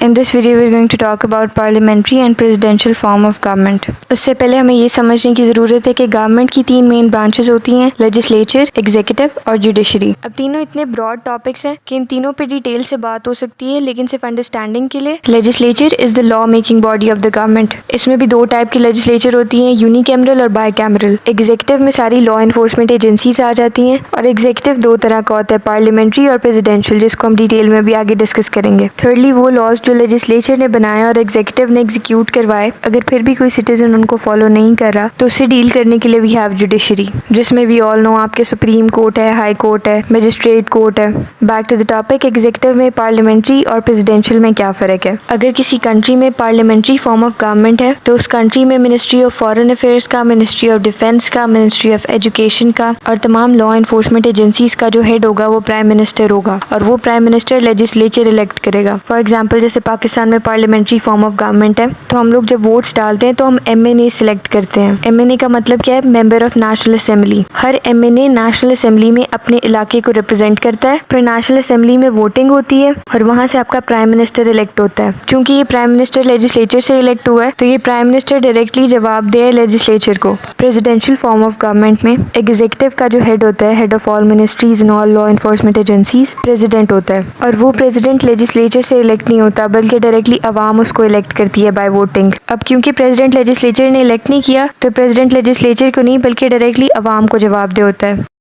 In this video we are going to talk about parliamentary and presidential form of government. उससे पहले हमें ये समझने की ज़रूरत है कि गवर्नमेंट की 3 मेन ब्रांचेस होती हैं, लेजिस्लेचर, एग्जीक्यूटिव और जुडिशरी। अब तीनों इतने ब्रॉड टॉपिक्स हैं कि इन तीनों पे डिटेल से बात हो सकती है, लेकिन सिर्फ अंडरस्टैंडिंग के लिए legislature is the law making body of the government. इसमें भी 2 टाइप की लेजिस्लेचर होती हैं, यूनिकैमरल और बाईकैमरल। एग्जीक्यूटिव में सारी लॉ इन्फोर्समेंट एजेंसीज आ जाती हैं और एग्जीक्यूटिव 2 तरह का होता है, पार्लियामेंट्री और प्रेसिडेंशियल, जिसको हम डिटेल में भी आगे डिस्कस करेंगे। थर्डली, वो लॉज जो लेजिस्लेचर ने बनाया और एग्जीक्यूटिव ने एग्जीक्यूट करवाए, अगर फिर भी कोई सिटीजन उनको फॉलो नहीं कर रहा तो उससे डील करने के लिए वी हैव जुडिशरी, जिसमें वी ऑल नो आपके सुप्रीम कोर्ट है, हाई कोर्ट है, मजिस्ट्रेट कोर्ट है। Back to the topic, executive में पार्लियामेंट्री और प्रेसिडेंशियल में क्या फ़र्क है। अगर किसी कंट्री में पार्लियामेंट्री फॉर्म ऑफ गवर्नमेंट है तो उस कंट्री में मिनिस्ट्री ऑफ फॉरेन अफेयर्स का, मिनिस्ट्री ऑफ डिफेंस का, मिनिस्ट्री ऑफ एजुकेशन का और तमाम लॉ इन्फोर्समेंट एजेंसीज का जो हेड होगा वो प्राइम मिनिस्टर होगा और वो प्राइम मिनिस्टर लेजिस्लेचर इलेक्ट करेगा। फॉर एग्जाम्पल, जैसे पाकिस्तान में पार्लियामेंट्री फॉर्म ऑफ गवर्नमेंट है तो हम लोग जब वोट्स डालते हैं तो हम MNA सिलेक्ट करते हैं। MNA का मतलब क्या है? Member of national assembly. Her MNA national assembly में अपने इलाके को रिप्रेजेंट करता है। फिर नेशनल असेंबली में वोटिंग होती है और वहाँ से आपका प्राइम मिनिस्टर इलेक्ट होता है। चूंकि ये प्राइम मिनिस्टर लेजिस्लेचर से इलेक्ट हुआ है तो ये प्राइम मिनिस्टर डायरेक्टली जवाब दे लेजिस्लेचर को। प्रेसिडेंशियल फॉर्म ऑफ गवर्नमेंट में एग्जीक्यूटिव का जो हेड होता है, head of all ministries and all law enforcement agencies, president होता है और वो प्रेसिडेंट लेजिस्लेचर से इलेक्ट नहीं होता बल्कि डायरेक्टली अवाम उसको इलेक्ट करती है बाय वोटिंग। अब क्योंकि प्रेसिडेंट लेजिस्लेचर ने इलेक्ट नहीं किया तो प्रेसिडेंट लेजिस्लेचर को नहीं बल्कि डायरेक्टली अवाम को जवाब दे होता है।